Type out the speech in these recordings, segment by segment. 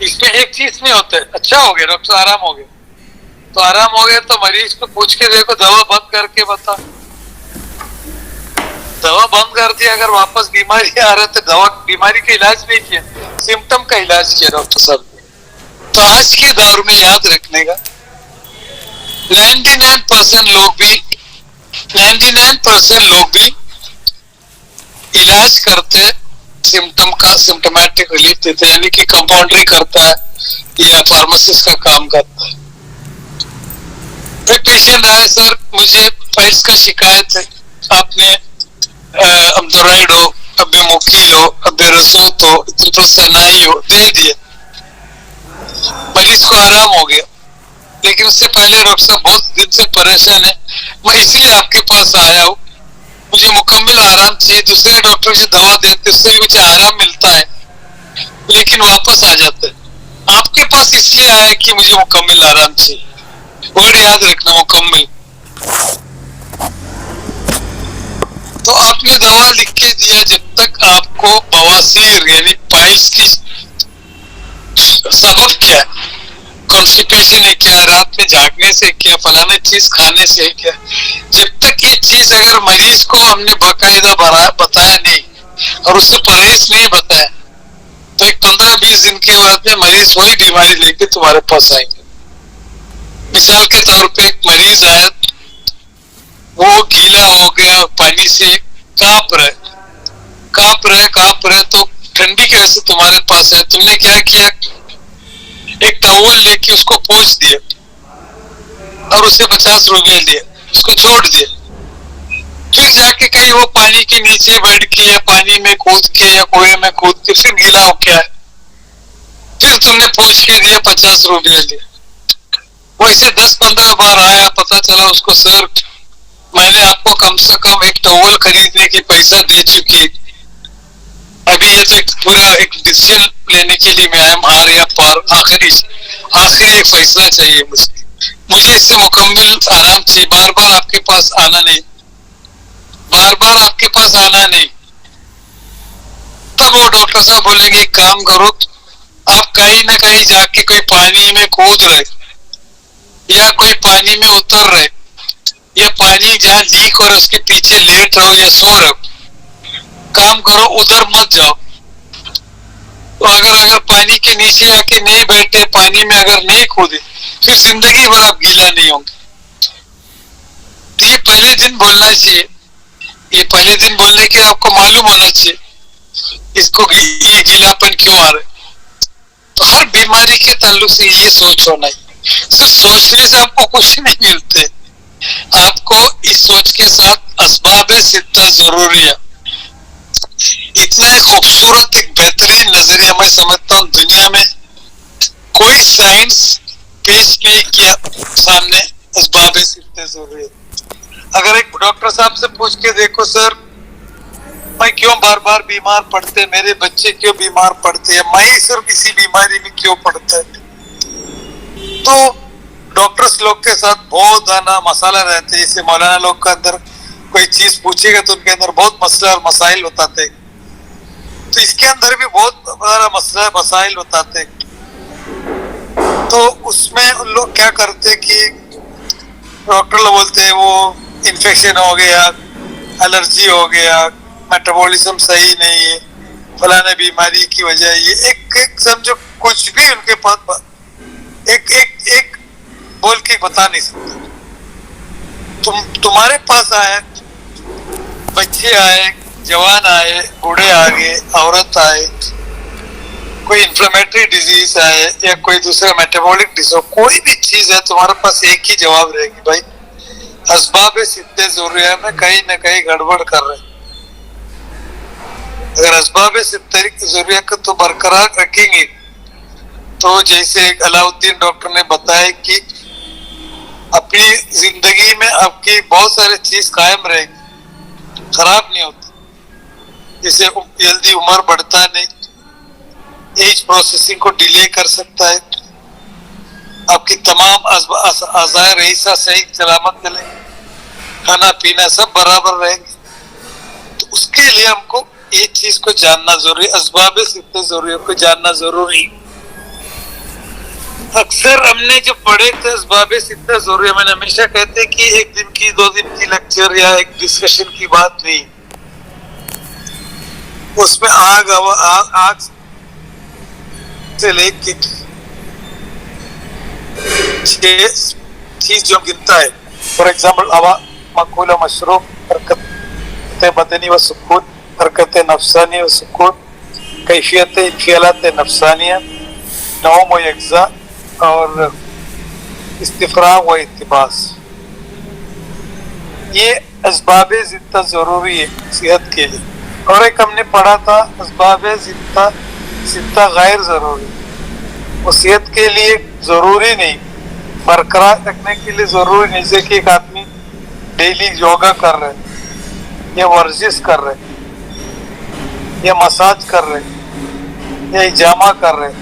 اس میں ایک چیز نہیں ہوتا ہے. اچھا ہو گیا ڈاکٹر آرام ہو گیا, تو آرام ہو گیا تو مریض کو پوچھ کے دیکھو دوا بند کر کے بتا. دوا بند کر دیا, اگر واپس بیماری آ رہا تو دوا بیماری کا علاج نہیں کیا, سمٹم کا علاج کیا ڈاکٹر صاحب. تو آج کے دور میں یاد رکھنے کا 99% لوگ بھی علاج کرتے سمٹم کا, سمٹمیٹک ریلیف دیتے ہیں, یعنی کہ کمپاؤنڈری کرتا ہے یا فارماسسٹ کا کام کرتا ہے. ایک پیشنٹ آئے, سر مجھے فائلس کا شکایت ہے, آپ نے امدورائڈ ہو, اب موکیل ہو, اب رسوت ہو, تو سنائی ہو, دے دیے. مریض کو آرام ہو گیا, لیکن اس سے پہلے ڈاکٹر صاحب بہت دن سے پریشان ہے, میں اس لیے آپ کے پاس آیا ہوں, مجھے مکمل آرام چاہیے. دوسرے ڈاکٹر سے دوا دیتے اس سے بھی مجھے آرام ملتا ہے, لیکن واپس آ جاتا ہے. آپ کے پاس اس لیے آیا کہ مجھے مکمل آرام چاہیے. ورڈ یاد رکھنا, مکمل. تو آپ نے دوا لکھ کے دیا, جب تک آپ کو بواسیر یعنی پائلس کی سبب کیا ہے, کانسٹیپیشن ہے کیا, رات میں جاگنے سے کیا, فلانا چیز کھانے سے کیا, جب تک یہ چیز اگر مریض کو ہم نے باقاعدہ بتایا نہیں اور اس سے پرہیز نہیں بتایا, تو ایک 15-20 دن کے بعد میں مریض وہی بیماری لے کے تمہارے پاس آئیں گے. مثال کے طور پہ ایک مریض آیا, وہ گیلا ہو گیا, پانی سے کانپ رہے, تو ٹھنڈی کی وجہ سے تمہارے پاس ہے. تم نے کیا کیا, ایک ٹاول لے کے اس کو پوچھ دیا اور اسے 50 روپے لیے, اس کو چھوڑ دیا. پھر جا کے کہیں وہ پانی کے نیچے بیٹھ کے یا پانی میں کود کے یا کنویں میں کود کے پھر گیلا ہو کے آئے, پھر تم نے پوچھ کے دیا 50 روپے لیے. وہ اسے 10-15 بار آیا, پتا چلا اس کو, سر میں نے آپ کو کم سے کم ایک ٹاول خریدنے کی پیسہ دے چکی, ابھی یہ تو ایک پورا ایک ڈیسیژن لینے کے لیے میں ہار یا پار, آخری ایک فیصلہ چاہیے مجھے اس سے مکمل آرام چاہیے. بار بار آپ کے پاس آنا نہیں. تب وہ ڈاکٹر صاحب بولیں گے ایک کام کرو, آپ کہیں نہ کہیں جا کے کوئی پانی میں کود رہے یا کوئی پانی میں اتر رہے یا پانی جہاں لیک ہو رہا ہے اس کے پیچھے لیٹ رہو یا سو رہو, کام کرو ادھر مت جاؤ. تو اگر پانی کے نیچے آ کے نہیں بیٹھے, پانی میں اگر نہیں کودے, پھر زندگی بھر آپ گیلا نہیں ہوں گے. تو یہ پہلے دن بولنا چاہیے, یہ پہلے دن بولنے کے آپ کو معلوم ہونا چاہیے اس کو یہ گیلاپن کیوں آ رہا ہے. تو ہر بیماری کے تعلق سے یہ سوچ ہونا ہے. صرف سوچنے سے آپ کو کچھ نہیں ملتے, آپ کو اس سوچ کے ساتھ اسباب ستہ ضروری ہے. اتنا ایک خوبصورت ایک بہترین نظریہ میں سمجھتا ہوں دنیا میں کوئی سائنس پیش نہیں کیا سامنے, اسباب ستہ ضروری ہے. اگر ایک ڈاکٹر صاحب سے پوچھ کے دیکھو, سر میں کیوں بار بار بیمار پڑتے, میرے بچے کیوں بیمار پڑتے ہیں, میں صرف اسی بیماری میں کیوں پڑتا ہے, تو ڈاکٹرز لوگ کے ساتھ بہت زیادہ مسئلہ رہتے ہیں. جیسے مولانا لوگ کا اندر کوئی چیز پوچھے گا تو ان کے اندر بہت مسئلہ اور مسائل بتاتے, تو اس کے اندر بھی بہت بڑا مسئلہ مسائل بتاتے. تو اس میں ان لوگ کیا کرتے کہ ڈاکٹر لوگ بولتے ہیں وہ انفیکشن ہو گیا, الرجی ہو گیا, میٹابولزم صحیح نہیں ہے, فلانا بیماری کی وجہ یہ ایک سمجھو کچھ بھی ان کے پاس ایک بول کے بتا نہیں سکتے. تمہارے پاس آئے, بچے آئے, جوان آئے, بوڑھے آگے, عورت آئے, کوئی انفلیمیٹری ڈیزیز آئے یا کوئی دوسرا میٹابولک ڈیزیز, کوئی بھی چیز ہے تمہارے پاس ایک ہی جواب رہے گی, بھائی اسباب ستہ ضروریہ میں کہیں نہ کہیں گڑبڑ کر رہے. اگر اسباب ستہ ضروریہ کو تو برقرار رکھیں گے تو جیسے علاء الدین ڈاکٹر نے بتایا کہ اپنی زندگی میں آپ کی بہت سارے چیز قائم رہے گی, خراب نہیں ہوتی. جیسے جلدی عمر بڑھتا نہیں, ایج پروسیسنگ کو ڈیلے کر سکتا ہے, آپ کی تمام اعضاء رئیسہ صحیح سلامت چلیں گے, کھانا پینا سب برابر رہیں گے. تو اس کے لیے ہم کو یہ چیز کو جاننا ضروری, اسباب ستہ ضروری کو جاننا ضروری. اکثر ہم نے جو پڑھے تھے اسباب ستہ ضروری ہے، میں نے ہمیشہ کہتے کہ ایک دن کی 2 دن کی لیکچر یا ایک ڈسکشن کی بات نہیں، اس میں آگ سے لے کے چیز جو گنتا ہے، فار ایگزامپل ہوا، مقول و مشروب، حرکت بدنی و سکون، حرکت نفسانی و سکون، کیفیت انفعالات نفسانیہ، نوم و یکزا اور استفراغ و اتباس، یہ اسباب ستہ ضروری ہے صحت کے لیے. اور ایک ہم نے پڑھا تھا اسباب ستہ غیر ضروری، وہ صحت کے لیے ضروری نہیں، برقرار رکھنے کے لیے ضروری نہیں، جیسے کہ ایک آدمی ڈیلی یوگا کر رہے یا ورزش کر رہے یا مساج کر رہے یا اجامہ کر رہے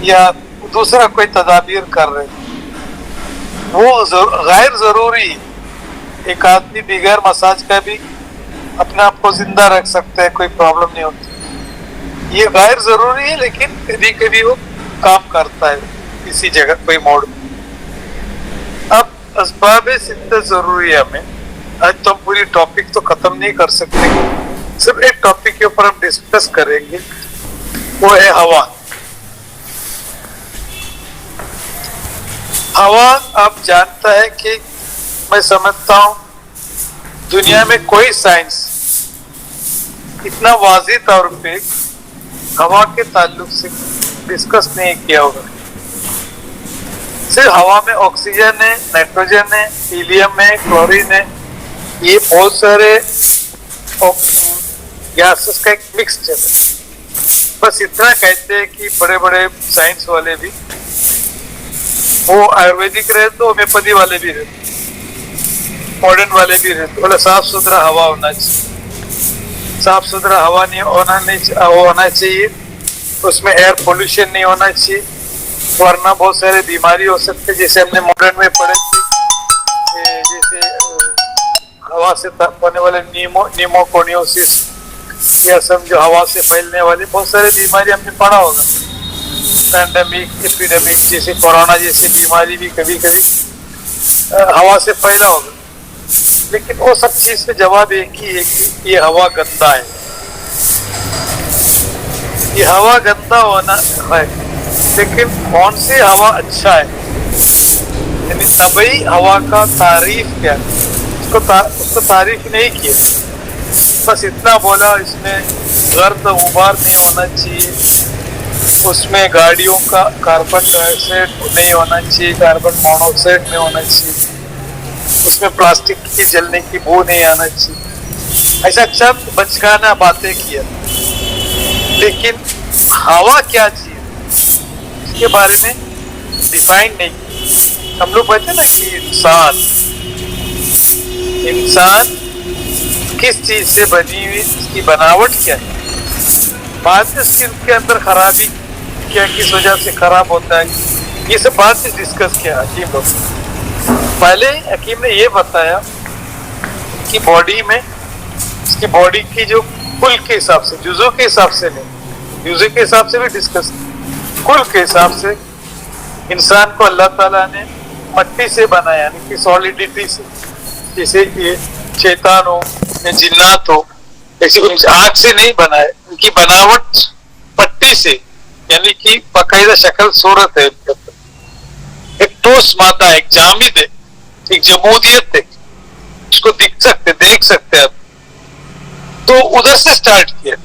یا دوسرا کوئی تدابیر کر رہے، وہ غیر ضروری ہے. ایک آدمی بغیر مساج کا بھی اپنے آپ کو زندہ رکھ سکتا ہے، کوئی پرابلم نہیں ہوتی. یہ غیر ضروری ہے لیکن کبھی کبھی وہ کام کرتا ہے کسی جگہ کوئی موڑ میں. اب اسباب ستہ ضروری ہے ہمیں. آج تو ہم پوری ٹاپک تو ختم نہیں کر سکتے، صرف ایک ٹاپک کے اوپر ہم ڈسکس کریں گے، وہ ہے ہوا. ہوا آپ جانتا ہے کہ میں سمجھتا ہوں دنیا میں کوئی سائنس اتنا واضح طور پہ ہوا کے تعلق سے ڈسکس نہیں کیا ہوگا. صرف ہوا میں آکسیجن ہے، نائٹروجن ہے، ہیلیم ہے، کلورین ہے، یہ بہت سارے گیسز کا ایک مکسچر ہے. بس اتنا کہتے ہیں کہ بڑے بڑے سائنس والے بھی، وہ آیورویدک رہتے، ہومیوپیتھی والے بھی رہتے، ماڈرن والے بھی رہتے، بولے صاف ستھرا ہوا ہونا چاہیے. صاف ستھرا ہوا نہیں ہونا چاہیے، اس میں ایئر پولوشن نہیں ہونا چاہیے، ورنہ بہت سارے بیماری ہو سکتے، جیسے ہم نے ماڈرن میں پڑھے تھے، جیسے ہوا سے ہونے والے نیموکونیوسس، یا سمجھو ہوا سے پھیلنے والی بہت سارے بیماری ہم نے پڑھا ہوگا. پینڈیمک، ایپیڈیمک جیسے کورونا جیسی بیماری بھی کبھی کبھی ہوا سے پھیلا ہوگا. لیکن وہ سب چیز کا جواب ایک ہی ہے کہ یہ ہوا گندا ہے. یہ ہوا گندا ہونا ہے، لیکن کون سی ہوا اچھا ہے، یعنی طبعی ہوا کا تعریف کیا ہے، اس کو تعریف نہیں کیا، بس اتنا بولا اس میں گرد غبار نہیں ہونا چاہیے، اس میں گاڑیوں کا کاربن ڈائی آکسائڈ نہیں ہونا چاہیے، کاربن مونوکسائڈ نہیں ہونا چاہیے، اس میں پلاسٹک کی جلنے کی بو نہیں آنا چاہیے. ایسا چند بچگانہ باتیں کیا، لیکن ہوا کیا چیز اس کے بارے میں ڈیفائن نہیں. ہم لوگ کہتے ہیں نا کہ انسان کس چیز سے بنی ہوئی، اس کی بناوٹ کیا ہے، بعد میں اسکن کے اندر خرابی کیا، کس وجہ سے خراب ہوتا ہے، یہ سب بات سے ڈسکس کیا حکیم لوگ. پہلے حکیم نے یہ بتایا کہ باڈی میں، اس کی باڈی کی جو کل کے حساب سے، جزو کے حساب سے نہیں، جزو کے حساب سے بھی ڈسکس، کل کے حساب سے انسان کو اللہ تعالیٰ نے مٹی سے بنایا، یعنی کہ سولیڈیٹی سے، جیسے یہ شیطان ہو یا جنات ہو، ایسی آگ سے نہیں بنایا، ان کی بناوٹ مٹی سے، یعنی کہ باقاعدہ شکل صورت ہے، ایک ٹھوس مادہ، ایک جامد ہے، ایک جمودیت ہے، اس کو دیکھ سکتے آپ. تو ادھر سے سٹارٹ کیا.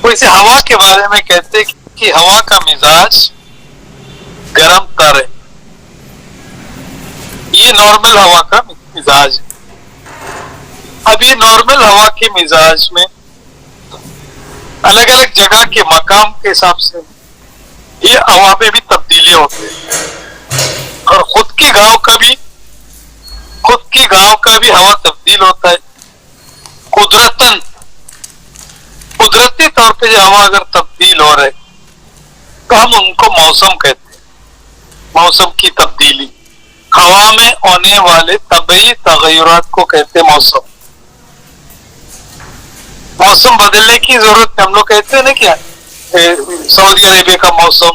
ویسے ہوا کے بارے میں کہتے کہ ہوا کا مزاج گرم تر ہے، یہ نارمل ہوا کا مزاج ہے. اب یہ نارمل ہوا کے مزاج میں الگ الگ جگہ کے مقام کے حساب سے یہ ہوا میں بھی تبدیلی ہوتی ہے، اور خود کی گاؤں کا بھی ہوا تبدیل ہوتا ہے. قدرتی طور پہ جو ہوا اگر تبدیل ہو رہے تو ہم ان کو موسم کہتے ہیں. موسم کی تبدیلی، ہوا میں ہونے والے طبعی تغیرات کو کہتے ہیں موسم. موسم بدلنے کی ضرورت ہے. ہم لوگ کہتے ہیں نا کیا، سعودی عربیہ کا موسم،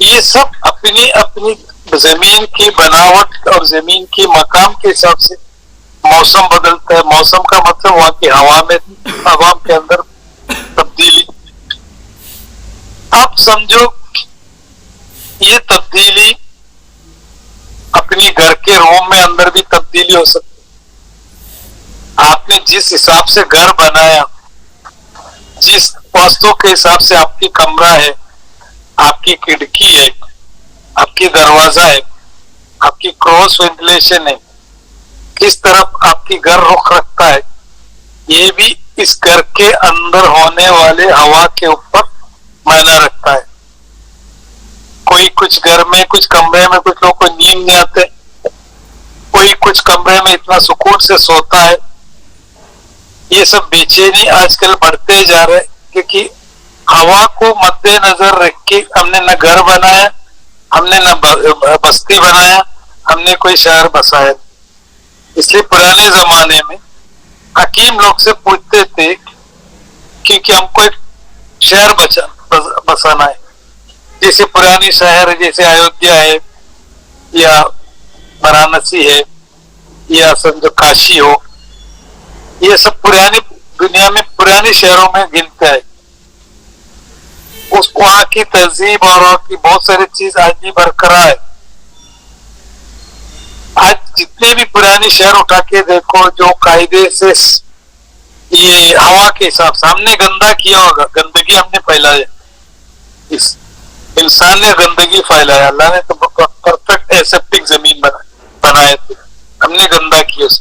یہ سب اپنی اپنی زمین کی بناوٹ اور زمین کی مقام کے حساب سے موسم بدلتا ہے. موسم کا مطلب وہاں کی ہوا میں عوام کے اندر تبدیلی. آپ سمجھو یہ تبدیلی اپنی گھر کے روم میں اندر بھی تبدیلی ہو سکتی. آپ نے جس حساب سے گھر بنایا, جس واسطوں کے حساب سے آپ کی کمرہ ہے, آپ کی کھڑکی ہے, آپ کی دروازہ ہے, آپ کی کراس وینٹیلیشن ہے, کس طرف آپ کی گھر رخ رکھتا ہے, یہ بھی اس گھر کے اندر ہونے والے ہوا کے اوپر معنی رکھتا ہے. کوئی کچھ گھر میں کچھ کمرے میں کچھ لوگوں کو نیند نہیں آتے, کوئی کچھ کمرے میں اتنا سکون سے سوتا ہے. یہ سب بے چینی آج کل بڑھتے جا رہے کیونکہ ہوا کو مد نظر رکھ کے ہم نے نہ گھر بنایا, ہم نے نہ بستی بنایا, ہم نے کوئی شہر بسایا. اس لیے پرانے زمانے میں حکیم لوگ سے پوچھتے تھے کیونکہ ہم کو ایک شہر بسانا ہے, جیسے پرانی شہر جیسے ایودھیا ہے یا وارانسی ہے یا سمجھو کاشی ہو, یہ سب پرانی دنیا میں پرانے شہروں میں گنتا ہے. اس وہاں کی تہذیب اور وہاں کی بہت ساری چیز آج بھی برقرار ہے. آج جتنے بھی پرانے شہر اٹھا کے دیکھو جو قاعدے سے یہ ہوا کے حساب سے ہم نے گندا کیا ہوگا, گندگی ہم نے پھیلایا, اس انسان نے گندگی پھیلایا. اللہ نے تو پرفیکٹ ایسپٹک زمین بنایا تھے, ہم نے گندا کیا اس.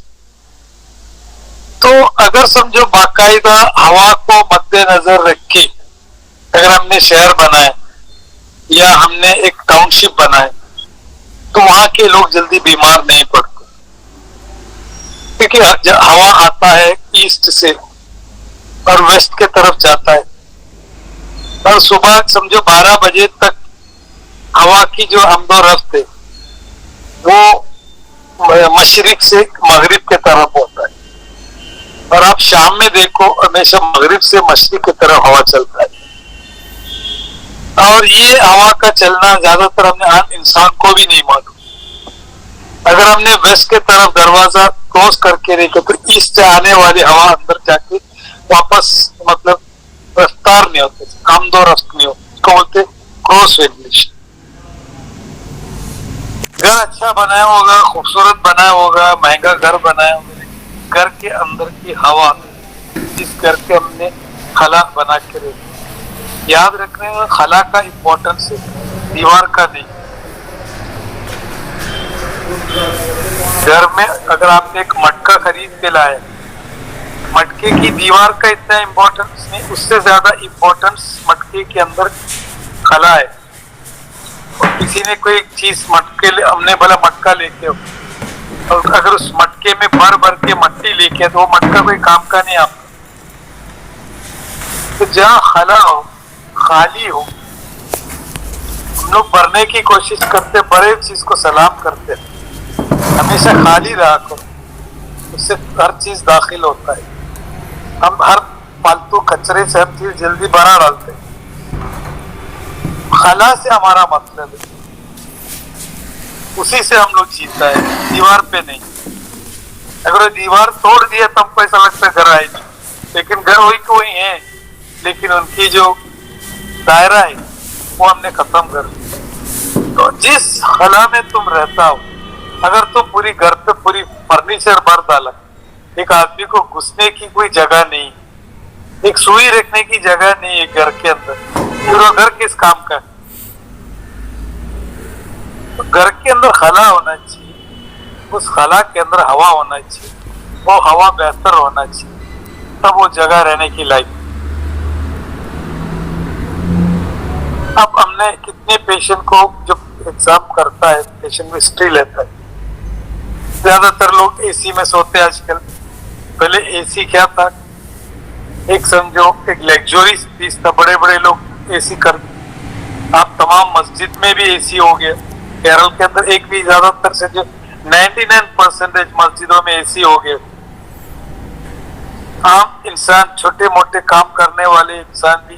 تو اگر سمجھو باقاعدہ ہوا کو مد نظر رکھ کے اگر ہم نے شہر بنایا یا ہم نے ایک ٹاؤن شپ بنایا تو وہاں کے لوگ جلدی بیمار نہیں پڑتے, کیونکہ ہوا آتا ہے ایسٹ سے اور ویسٹ کے طرف جاتا ہے, اور صبح سمجھو 12 بجے تک ہوا کی جو آمد و رفت ہے وہ مشرق سے مغرب کے طرف ہوتا ہے, اور آپ شام میں دیکھو ہمیشہ مغرب سے مشرق کی طرف ہوا چلتا ہے. اور یہ ہوا کا چلنا زیادہ تر ہم نے انسان کو بھی نہیں معلوم. اگر ہم نے ویسٹ کے طرف دروازہ کلوز کر کے دیکھو تو ایسٹ سے آنے والی ہوا اندر جا کے واپس مطلب رفتار نہیں ہوتے, آمد و رفت نہیں ہوتی, اس کو بولتے کراس وینٹیلیشن. گھر اچھا بنایا ہوگا, خوبصورت بنایا ہوگا, مہنگا گھر بنایا ہوگا, گھر کے اندر کی ہوا جس گھر کے ہم نے خلا بنا کے رکھی, یاد رکھنے میں خلا کا امپورٹنس ہے, دیوار کا نہیں. گھر میں اگر آپ نے ایک مٹکا خرید کے لائے, مٹکے کی دیوار کا اتنا امپورٹنس نہیں, اس سے زیادہ امپورٹنس مٹکے کے اندر خلا ہے. اور کسی نے کوئی چیز مٹکے ہم نے بولا مٹکا لے کے, اور اگر اس مٹکے میں بھر بھر کے مٹی لے کے تو وہ مٹکا کوئی کام کا نہیں آپ کا. تو جہاں خلا ہو, خالی ہو, ہم لوگ بھرنے کی کوشش کرتے, بڑے چیز کو سلام کرتے, ہمیشہ خالی رہا کرو, اس سے ہر چیز داخل ہوتا ہے. ہم ہر فالتو کچرے سے ہر چیز جلدی بھرا ڈالتے. خلا سے ہمارا مطلب ہے, اسی سے ہم لوگ جیتا ہے, دیوار پہ نہیں. اگر دیوار توڑ دیا تو ہم کو ایسا لگتا ہے گھر آئے نہیں, لیکن گھر وہی کہ وہی ہے, لیکن ان کی جو دائرہ ہے وہ ہم نے ختم کر دیا. تو جس خلا میں تم رہتا ہو, اگر تم پوری گھر پہ پوری فرنیچر بھر ڈالا, ایک آدمی کو گھسنے کی کوئی جگہ نہیں, ایک سوئی رکھنے کی جگہ نہیں ہے گھر کے اندر, پورا گھر کس کام کا ہے؟ گھر کے اندر خلا ہونا چاہیے, اس خلا کے اندر ہوا ہونا چاہیے, وہ ہوا بہتر ہونا چاہیے, تب وہ جگہ رہنے کی لائق. اب ہم نے کتنے پیشنٹ کو جب ایگزام کرتا ہے, پیشنٹ میں ہسٹری لیتا ہے, زیادہ تر لوگ اے سی میں سوتے آج کل. پہلے اے سی کیا تھا, ایک سمجھو ایک لیکچوری چیز تھا, بڑے بڑے لوگ اے سی کرتے. آپ تمام مسجد میں بھی اے سی ہو گیا, کیرل کے اندر ایک بھی زیادہ تر سے جو 99% مسجدوں میں اے سی ہو گیا. عام انسان, چھوٹے موٹے کام کرنے والے انسان بھی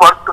1 to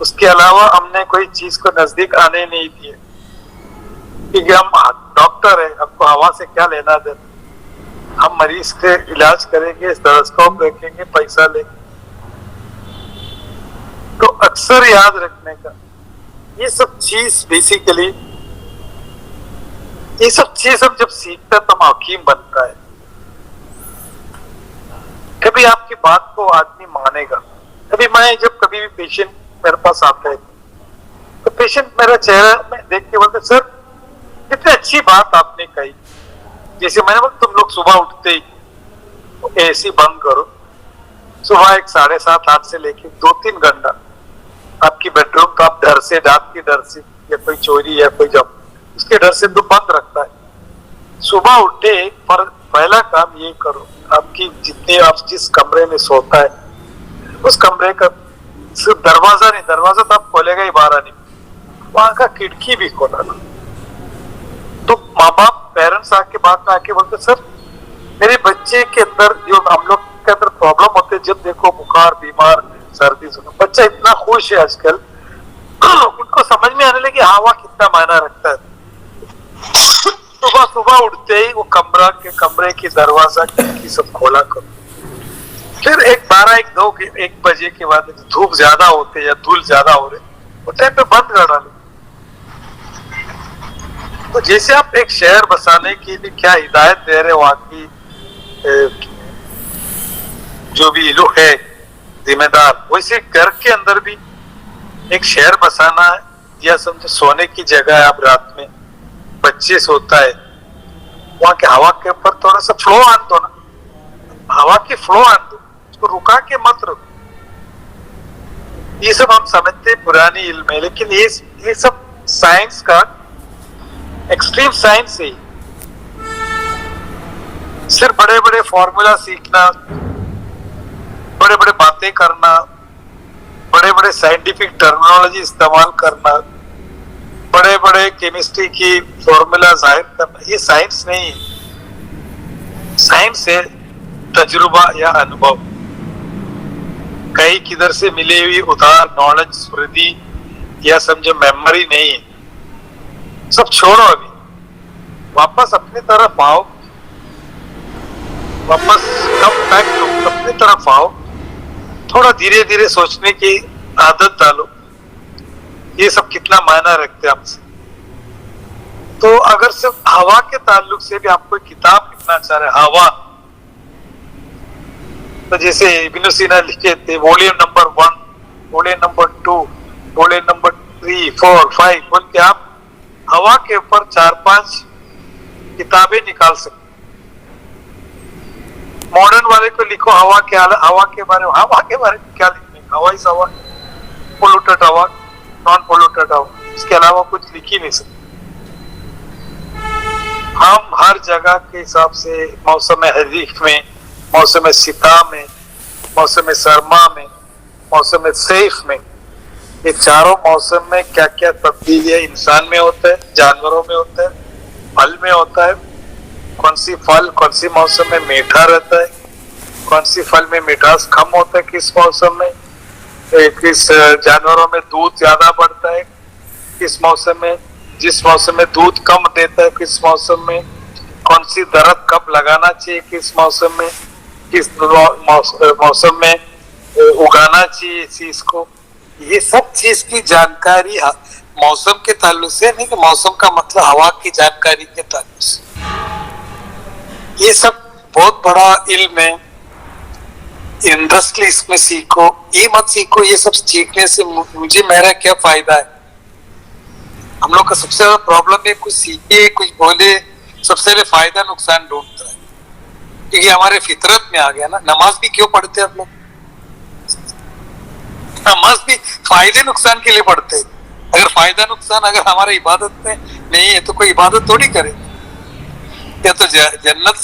اس کے علاوہ ہم نے کوئی چیز کو نزدیک آنے نہیں دیے، کیونکہ ہم ڈاکٹر ہیں، ہم کو ہوا سے کیا لینا دینا. ہم مریض کے علاج کریں گے، اسٹیتھوسکوپ رکھیں گے، پیسہ لیں گے. تو اکثر یاد رکھنے کا یہ سب چیز بیسیکلی، یہ سب چیز ہم جب سیکھتا ہے تو ہم حکیم بنتا ہے. کبھی آپ کی بات کو آدمی مانے گا. میں جب کبھی بھی پیشنٹ میرے پاس آتا ہے تو پیشنٹ میرا چہرہ میں دیکھ کے بولتے سر کتنی اچھی بات آپ نے کہی. جیسے میں نے بولا تم لوگ صبح اٹھتے ہی اے سی بند کرو، صبح 7:30 8 سے لے کے 2-3 گھنٹہ آپ کی بیڈ روم تو آپ ڈر سے، رات کی ڈر سے یا کوئی چوری یا کوئی جب اس کے ڈر سے تو بند رکھتا ہے. صبح اٹھے پہلا کام یہ کرو، آپ کی جتنے آپ جس کمرے میں سوتا ہے اس کمرے کا صرف دروازہ نہیں، دروازہ تو آپ کھولے گا ہی باہر آنے، وہاں کا کھڑکی بھی کھولا نا. تو ماں باپ پیرنٹس آ کے بات میں آ کے بولتے سر میرے بچے کے اندر جو ہم لوگ کے اندر پرابلم ہوتے، جب دیکھو بخار، بیمار، سردی، بچہ اتنا خوش ہے آج کل، ان کو سمجھ میں آنے لگی ہوا کتنا معنی رکھتا ہے. صبح اٹھتے ہی وہ کمرے کی دروازہ کھڑکی سب کھولا کرو. پھر 1 بجے کے بعد دھوپ زیادہ ہوتے یا دھول زیادہ ہو رہے وہ ٹائم پہ بند کر ڈالو. تو جیسے آپ ایک شہر بسانے کے لیے کیا ہدایت دے رہے وہاں کی جو بھی لوگ ہے ذمہ دار، ویسے گھر کے اندر بھی ایک شہر بسانا ہے. یا سمجھو سونے کی جگہ ہے، آپ رات میں بچے سوتا ہے، وہاں کے ہوا کے اوپر تھوڑا سا فلو آن دو نا، ہوا کی فلو آن دو، اس کو رکا کے مت رکو. یہ سب ہم سمجھتے پرانی علم ہے، لیکن یہ سب سائنس کا ایکسٹریم سائنس ہے. صرف بڑے بڑے فارمولا سیکھنا، بڑے بڑے باتیں کرنا، بڑے بڑے سائنٹیفک ٹرمینالوجی استعمال کرنا، بڑے بڑے کیمسٹری کی فارمولا ظاہر کرنا، یہ سائنس نہیں ہے. سائنس ہے تجربہ یا انبھو، کہیں کدھر سے ملی ہوئی ادھار نالج اسمرتی یا سمجھو میموری نہیں ہے. سب چھوڑو، ابھی واپس اپنی طرف آؤ، واپس کم بیک ٹو اپنی طرف آؤ، تھوڑا دھیرے دھیرے سوچنے کی عادت ڈالو. یہ سب کتنا معنی رکھتے ہم سے. تو اگر صرف ہوا کے تعلق سے بھی آپ کوئی کتاب لکھنا چاہ رہے ہوا، تو جیسے ابن سینا لکھے تھے وولیم نمبر 1، وولیم نمبر 2، وولیم نمبر 3، 4، 5 بول کے آپ ہوا کے اوپر 4-5 کتابیں نکال سکتے. ماڈرن والے کو لکھو ہوا کے بارے میں کیا لکھنے، ہوا ہی ہوا، پولوٹڈ ہوا، نان پولوٹڈ ہوا، اس کے علاوہ کچھ لکھ ہی نہیں سکتے. ہم ہر جگہ کے حساب سے موسم حریف میں، موسم ستا میں، موسم سرما میں، موسم سیف میں، یہ چاروں موسم میں کیا کیا تبدیلیاں انسان میں ہوتا ہے، جانوروں میں ہوتا ہے، پھل میں ہوتا ہے. کون سی پھل کون سی موسم میں میٹھا رہتا ہے، کون سی پھل میں مٹھاس کم ہوتا ہے، کس موسم میں، کس جانوروں میں دودھ زیادہ بڑھتا ہے، کس موسم میں، جس موسم میں دودھ کم دیتا ہے، کس موسم میں کون سی درخت کب لگانا چاہیے، کس موسم میں، کس موسم میں اگانا چاہیے چیز کو. یہ سب چیز کی جانکاری موسم کے تعلق سے نہیں، کہ موسم کا مطلب ہوا کی جانکاری کے تعلق سے. یہ سب بہت بڑا علم ہے. انڈسٹری اس میں سیکھو، یہ مت سیکھو یہ سب سیکھنے سے مجھے میرا کیا فائدہ ہے. ہم لوگ کا سب سے زیادہ پرابلم ہے کچھ سیکھے کچھ بولے سب سے پہلے فائدہ نقصان ڈھونڈتا ہے، کیونکہ ہمارے فطرت میں آ گیا نا. نماز بھی کیوں پڑھتے ہم لوگ؟ نماز بھی فائدے نقصان کے لیے پڑھتے ہیں. اگر فائدہ نقصان اگر ہمارے عبادت میں نہیں ہے تو کوئی عبادت تھوڑی کرے. یا تو جنت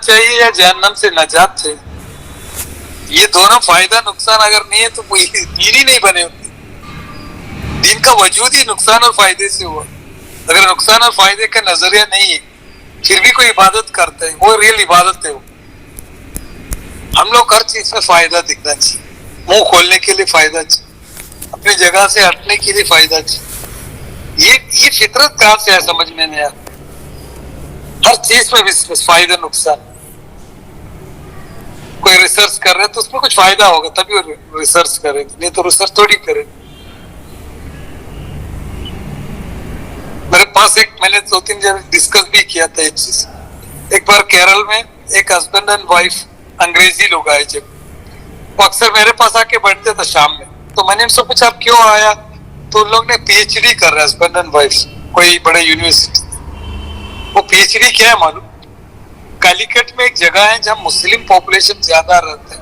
چاہیے یا جہنم سے نجات چاہیے. یہ دونوں فائدہ نقصان اگر نہیں ہے تو کوئی دین ہی نہیں بنے ہوتے. دین کا وجود ہی نقصان اور فائدے سے ہوا. اگر نقصان اور فائدے کا نظریہ نہیں ہے پھر بھی کوئی عبادت کرتا ہے، وہ ریئل عبادت ہے. وہ ہم لوگ ہر چیز میں فائدہ دکھنا چاہیے، منہ کھولنے کے لیے فائدہ چاہیے. اپنی جگہ سے ہٹنے کے لیے فائدہ چاہیے. یہ فطرت کہاں سے ہے سمجھ میں نہیں آیا. ہر چیز میں فائدہ نقصان. کوئی ریسرچ کر رہے ہیں تو اس میں کچھ فائدہ ہوگا تبھی ریسرچ کریں گے, نہیں تو ریسرچ تھوڑی کریں. میرے پاس میں نے 2-3 جگہ ڈسکس بھی کیا تھا یہ چیز. ایک بار کیرل میں ایک ہسبینڈ اینڈ وائف انگریزی لوگ آئے, جب وہ اکثر میرے پاس آ کے بیٹھتے تھے شام میں, تو میں نے ان سے پوچھا آپ کیوں آیا, تو ان لوگ نے پی ایچ ڈی کر رہے ہسبینڈ اینڈ وائف کوئی بڑے یونیورسٹی. وہ پی ایچ ڈی کیا ہے معلوم؟ کالیکٹ میں ایک جگہ ہے جہاں مسلم پاپولیشن زیادہ رہتے ہیں.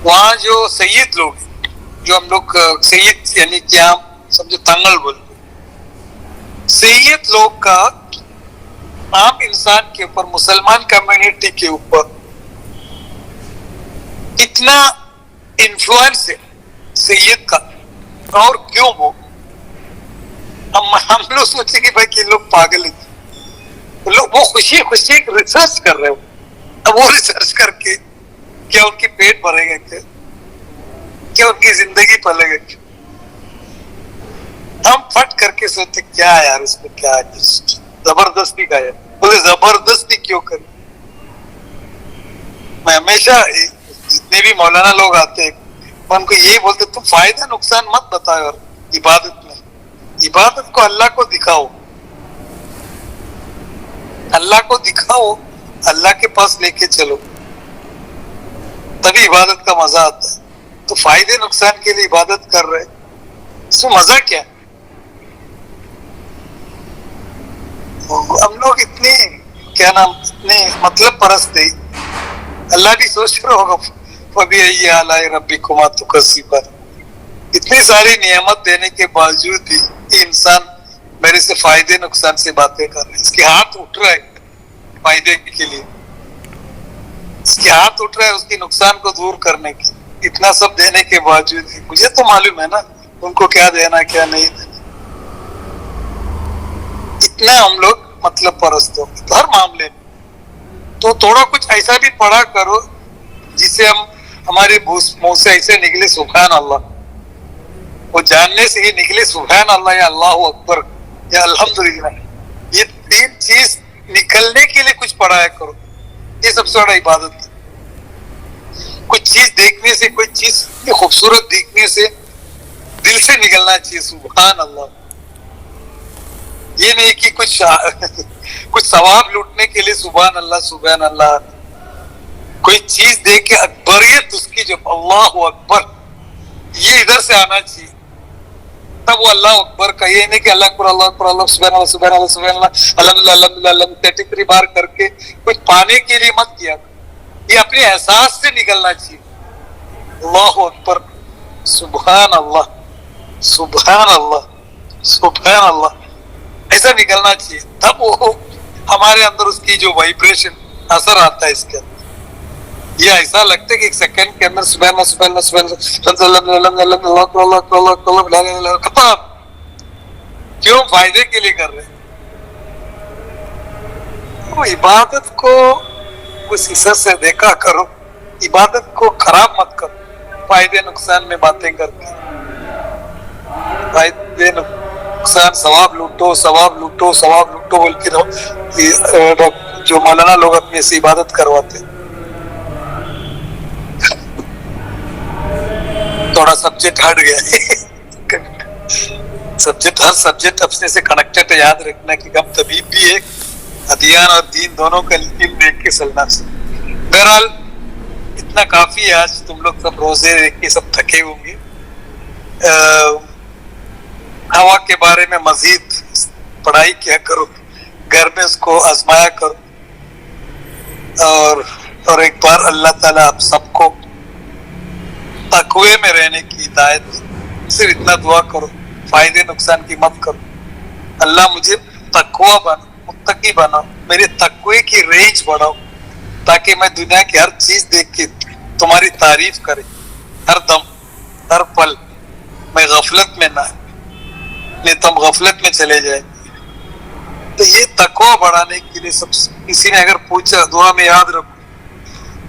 وہاں جو سید لوگ ہیں, جو ہم لوگ سید یعنی کیا سمجھو تنگل بولتے, سید لوگ کا عام انسان کے اوپر, مسلمان کمیونٹی کے اوپر اتنا انفلوئنس ہے سید کا, اور کیوں ہو. ہم لوگ سوچیں کہ بھائی کہ لوگ پاگل ہیں, لوگ وہ خوشی ریسرچ کر رہے ہو. اب وہ ریسرچ کر کے کیا ان کی پیٹ بھرے گا, کیا ان کی زندگی پلے گا. ہم پھٹ کر کے سوچتے کیا یار اس میں کیا ہے, زبردستی کا ہے. بولے زبردستی کیوں کرے. میں ہمیشہ جتنے بھی مولانا لوگ آتے ہیں میں ان کو یہی بولتے تم فائدہ نقصان مت بتاؤ. اور عبادت میں, عبادت کو اللہ کو دکھاؤ, اللہ کو دکھاؤ, اللہ کے پاس لے کے چلو, تبھی عبادت کا مزہ آتا ہے. تو فائدے نقصان کے لیے عبادت کر رہے, اس میں مزہ کیا ہے؟ ہم لوگ اتنے کیا نام اتنے مطلب پرست تھے. اللہ بھی سوچ رہا ہوگا فبأي آلاء ربكما تكذبان. اتنی ساری نعمت دینے کے باوجود بھی یہ انسان میرے سے فائدے نقصان سے باتیں کر رہے ہیں. اس کے ہاتھ اٹھ رہا ہے فائدے کے لیے, اس کے ہاتھ اٹھ رہا ہے اس کی نقصان کو دور کرنے کی. اتنا سب دینے کے باوجود بھی مجھے تو معلوم ہے نا ان کو کیا دینا کیا نہیں دینا. اتنا ہم لوگ مطلب پرست ہو ہر معاملے میں. تو تھوڑا کچھ ایسا بھی پڑھا کرو جسے ہم ہمارے منہ سے ایسے نکلے سبحان اللہ, وہ جاننے سے ہی نکلے سبحان اللہ یا اللہ اکبر یا الحمدللہ. یہ 3 چیز نکلنے کے لیے کچھ پڑھایا کرو, یہ سب سے بڑا عبادت ہے. کچھ چیز دیکھنے سے, کوئی چیز خوبصورت دیکھنے سے دل سے نکلنا چاہیے سبحان اللہ. یہ نہیں کہ کچھ ثواب لوٹنے کے لیے سبحان اللہ سبحان اللہ. کوئی چیز دیکھ کے اکبریت اس کی جو اللہ اکبر یہ ادھر سے آنا چاہیے, تب وہ اللہ اکبر کا. یہ نہیں کہ اللہ اکبر اللہ اکبر اللہ سبحان اللہ سبحان اللہ سبحان اللہ الحمدللہ الحمدللہ الحمدللہ 33 بار کر کے کچھ پانے کے لیے مت کیا. یہ اپنے احساس سے نکلنا چاہیے. اللہ اکبر سبحان اللہ سبحان اللہ سبحان اللہ ایسا نکلنا چاہیے, تب وہ ہمارے اندر اس کی جو وائبریشن اثر آتا ہے اس کے اندر. یہ ایسا لگتا ہے کہ ایک سیکنڈ کے اندر سبحان اللہ سبحان اللہ سبحان اللہ ختم. کیوں؟ فائدے کے لیے کر رہے ہیں. تو عبادت کو اس حصے سے دیکھا کرو, عبادت کو خراب مت کرو فائدے نقصان میں باتیں کر کے. فائدے نقصان ثواب لوٹو ثواب لوٹو ثواب لوٹو بول کے رہو, جو مولانا لوگ اپنے سے عبادت کرواتے. تھوڑا سبجیکٹ ہٹ گیا. سبجیکٹ ہر سبجیکٹ اپنے سے کنیکٹڈ ہے. یاد رکھنا کہ ہم طبیب بھی ایک ادیان اور دین دونوں کا علم دیکھ کے چلنا چاہیے. بہرحال اتنا کافی ہے. آج تم لوگ سب روزے دیکھ کے سب تھکے ہوں گے. ہوا کے بارے میں مزید پڑھائی کیا کرو, گھر میں اس کو آزمایا کرو, اور ایک بار اللہ تعالیٰ آپ سب کو تقوی میں رہنے کی ہدایت دے. صرف اتنا دعا کرو, فائدے نقصان کی مت کرو. اللہ مجھے تقوی بنا, متقی بنا, میرے تقوی کی رینج بڑھاؤ تاکہ میں دنیا کی ہر چیز دیکھ کے تمہاری تعریف کرے ہر دم ہر پل. میں غفلت میں نہ, نہیں تم غفلت میں چلے جائیں. تو یہ تقوی بڑھانے کے لیے سب کسی نے اگر پوچھا دعا میں یاد رکھو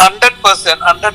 100%,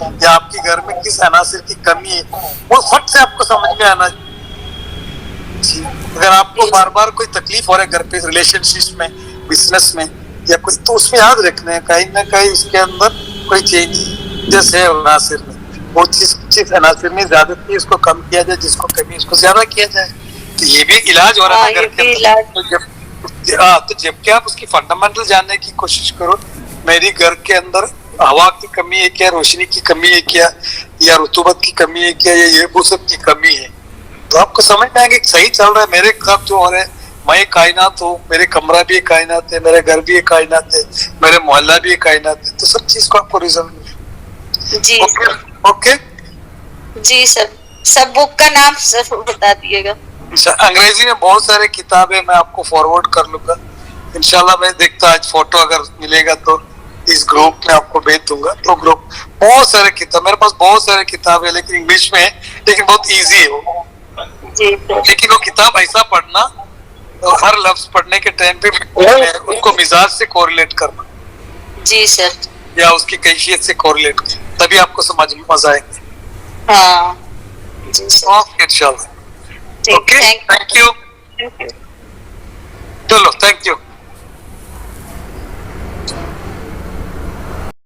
یا آپ کے گھر میں کس عناصر کی کمی ہے وہ خود سے آپ کو سمجھ میں آنا جی. اگر آپ کو بار بار کوئی تکلیف ہو رہا ہے گھر پہ ریلیشن شپ میں بزنس میں یا کوئی تو اس میں یاد رکھنا ہے کہیں نہ کہیں اس کے اندر کوئی چینجز ہے عناصر میں وہ چیز عناصر میں زیادہ تھی اس کو کم کیا جائے جس کو کمی اس کو زیادہ کیا جائے تو یہ بھی علاج ہو رہا ہے گھر کے اندر. تو جب کہ آپ اس کی فنڈامنٹل جاننے کی کوشش کرو میری گھر کے اندر ہوا کی کمی ہے کیا روشنی کی کمی ہے کیا یا رطوبت کی کمی ہے کیا یا یہ وہ سب کی کمی ہے تو آپ کو سمجھ میں آئے گا کہ صحیح چل رہا ہے میرے ساتھ جو ہو رہا ہے میں کائنات ہوں میرے کمرہ بھی ایک کائنات ہے میرے گھر بھی ایک کائنات ہے میرے محلہ بھی ایک کائنات ہے تو سب چیز کو آپ کو ریزن جی اوکے جی سر سب بک کا نام سر بتا دیے گا. انگریزی میں بہت سارے کتابیں میں آپ کو فارورڈ کر لوں گا انشاءاللہ. میں دیکھتا آج فوٹو اگر ملے گا تو اس گروپ میں آپ کو بھیج دوں گا. تو گروپ بہت سارے کتاب میرے پاس بہت سارے کتاب ہے لیکن انگلش میں ہے لیکن بہت ایزی ہے وہ جی سر. لیکن وہ کتاب ایسا پڑھنا ہر لفظ پڑھنے کے ٹائم پہ اس کو مزاج سے کوریلیٹ کرنا جی سر یا اس کی کیفیت سے کوریلیٹ کرنا تبھی آپ کو سمجھ میں مزہ آئے گا. ہاں جی سر. اوکے انشاءاللہ. Okay thank you. چلو تھینک یو.